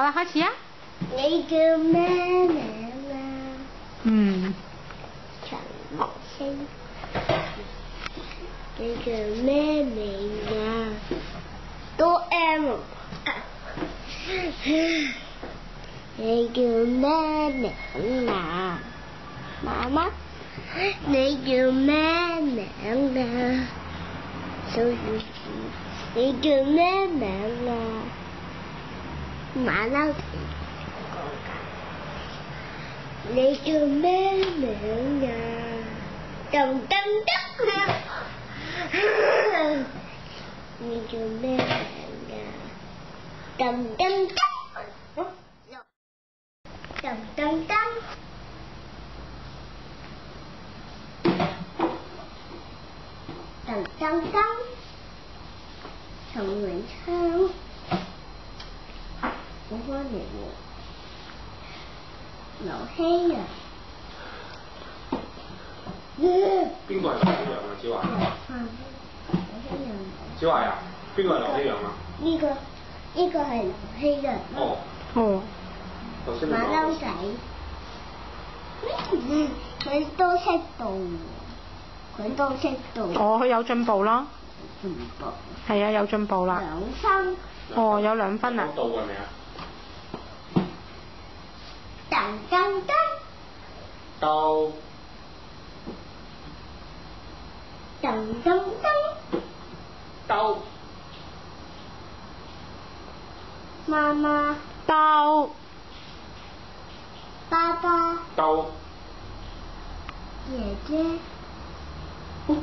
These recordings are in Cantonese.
好啦，開始啊！你叫咩名啊？陳木星。你叫咩名啊？多 M。你叫咩名啊？媽媽。你叫咩名啊？小魚。你叫咩名啊？馬騮。你叫咩名啊？噔噔噔。你叫咩名啊？噔噔噔。噔噔噔。噔噔噔。陳永昌。我翻嚟喎。劉希陽。邊個係劉希陽啊？子華。子華呀？邊個係劉希陽啊？呢個係劉希陽。哦。頭先你馬騮仔。佢都識到喎。佢都識到。哦，佢有進步咯。進步。係啊，有進步啦。2分。哦，有2分啊。到係咪啊？噔噔噔。到。噔噔噔。到。媽媽。到。爸爸。到。姐姐。我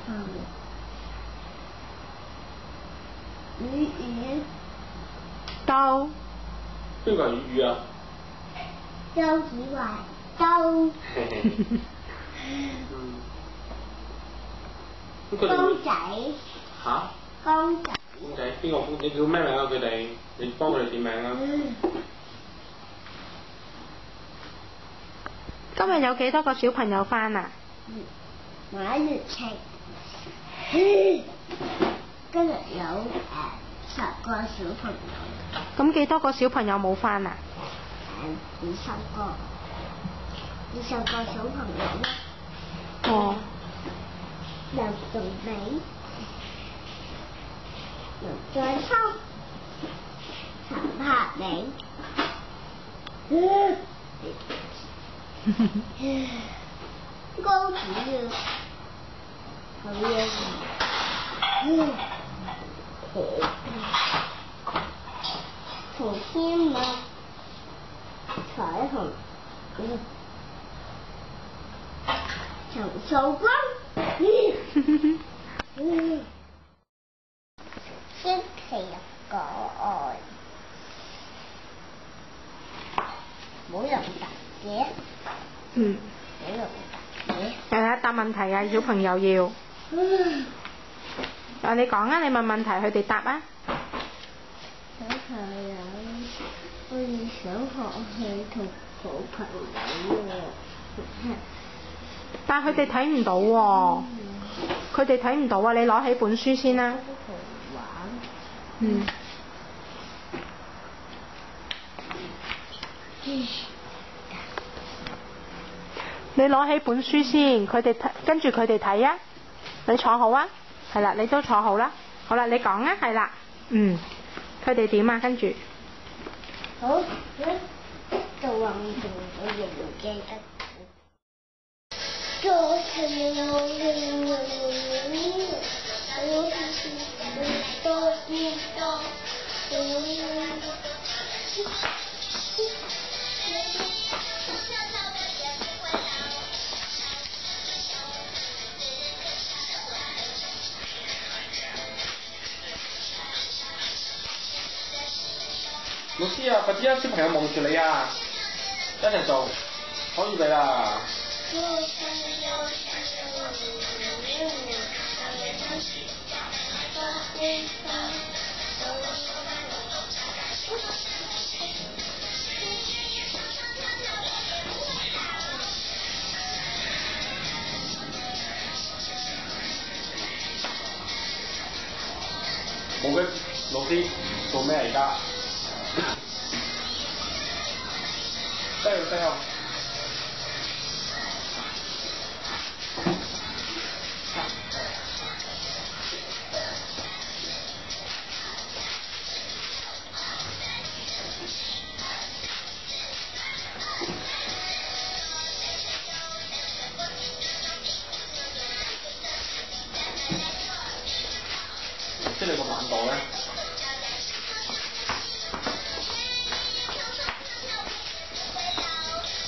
翻嚟。魚。到。邊個係魚啊？周子華。周。公仔。嚇？公仔。公仔邊個？你叫咩名啊？佢哋，你幫佢哋點名啊？今日有幾多個小朋友返啊？馬月晴。今日有10個小朋友。咁幾多個小朋友冇返啊？20個。20個小朋友啦。哦。梁仲美。梁再秋。陳柏銘。高子耀。好嘢。曹天樂。彩虹。陳素君。星期日個愛。冇用答嘅。冇用答嘅。係啊，答問題啊，小朋友要。你講啊，你問問題，佢哋答啊。小朋友，我哋想學去同好朋友喎。但係佢哋睇唔到喎。佢哋睇唔到啊！你攞起本書先啦。你攞起本書先，跟住佢哋睇啊。你坐好啊。係啦，你都坐好啦。好啦，你講啊，係啦。佢哋點啊？跟住。好，做運動我仍然記得。做成老師啊，快啲啊！小朋友望住你啊！一齊做，好預備啦！冇嘅，老師做咩而家？加油加油！即係你個難度咧？